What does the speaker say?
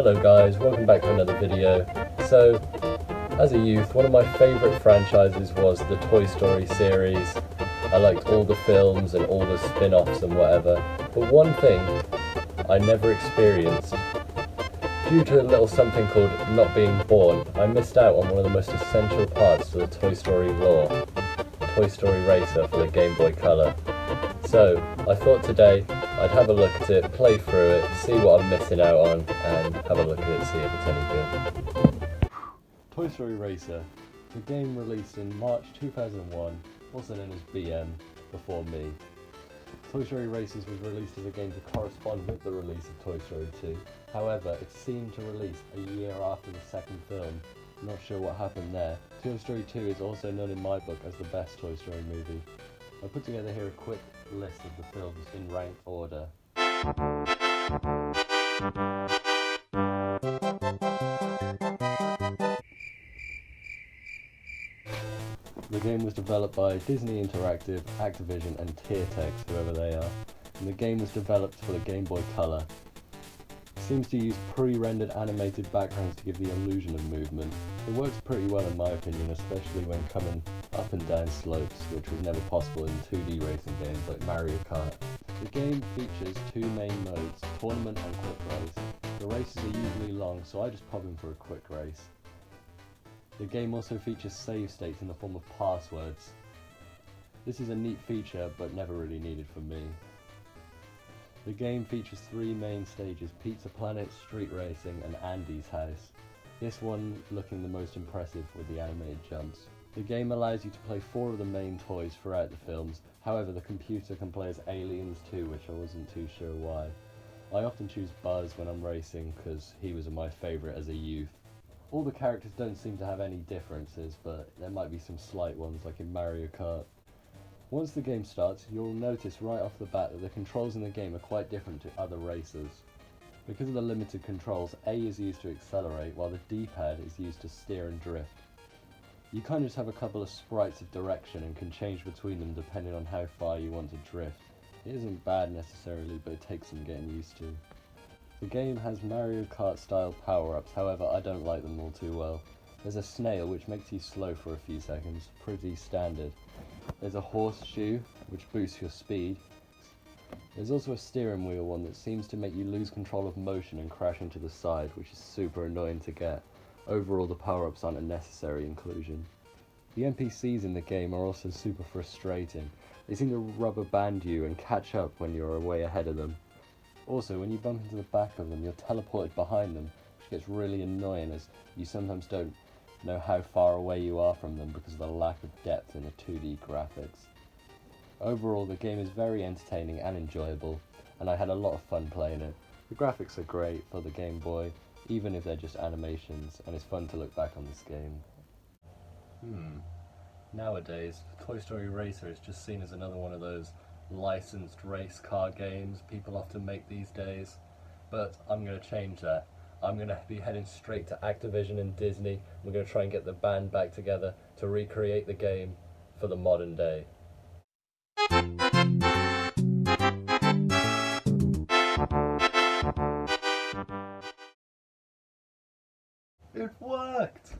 Hello guys, welcome back to another video. So, as a youth, one of my favourite franchises was the Toy Story series. I liked all the films and all the spin-offs and whatever, but one thing I never experienced. Due to a little something called not being born, I missed out on one of the most essential parts to the Toy Story lore, Toy Story Racer for the Game Boy Color. So, I thought today I'd have a look at it, play through it, see what I'm missing out on, and have a look at it, see if it's any good. Toy Story Racer, the game released in March 2001, also known as BM, before me. Toy Story Racers was released as a game to correspond with the release of Toy Story 2. However, it seemed to release a year after the second film. Not sure what happened there. Toy Story 2 is also known in my book as the best Toy Story movie. I put together here a quick list of the films in ranked order. The game was developed by Disney Interactive, Activision and Tiertex, whoever they are, and the game was developed for the Game Boy Color. It seems to use pre-rendered animated backgrounds to give the illusion of movement. It works pretty well in my opinion, especially when coming up and down slopes, which was never possible in 2D racing games like Mario Kart. The game features two main modes, tournament and quick race. The races are usually long, so I just pop in for a quick race. The game also features save states in the form of passwords. This is a neat feature, but never really needed for me. The game features three main stages: Pizza Planet, Street Racing and Andy's House. This one looking the most impressive with the animated jumps. The game allows you to play 4 of the main toys throughout the films, however the computer can play as aliens too, which I wasn't too sure why. I often choose Buzz when I'm racing because he was my favourite as a youth. All the characters don't seem to have any differences, but there might be some slight ones like in Mario Kart. Once the game starts, you'll notice right off the bat that the controls in the game are quite different to other races. Because of the limited controls, A is used to accelerate, while the D-pad is used to steer and drift. You kind of just have a couple of sprites of direction and can change between them depending on how far you want to drift. It isn't bad necessarily, but it takes some getting used to. The game has Mario Kart style power-ups, however I don't like them all too well. There's a snail which makes you slow for a few seconds, pretty standard. There's a horseshoe which boosts your speed. There's also a steering wheel one that seems to make you lose control of motion and crash into the side, which is super annoying to get. Overall the power-ups aren't a necessary inclusion. The NPCs in the game are also super frustrating. They seem to rubber band you and catch up when you're way ahead of them. Also, when you bump into the back of them, you're teleported behind them, which gets really annoying as you sometimes don't know how far away you are from them because of the lack of depth in the 2D graphics. Overall, the game is very entertaining and enjoyable, and I had a lot of fun playing it. The graphics are great for the Game Boy, even if they're just animations, and it's fun to look back on this game. Nowadays, Toy Story Racer is just seen as another one of those licensed race car games people often make these days, but I'm going to change that. I'm going to be heading straight to Activision and Disney. We're going to try and get the band back together to recreate the game for the modern day. It worked!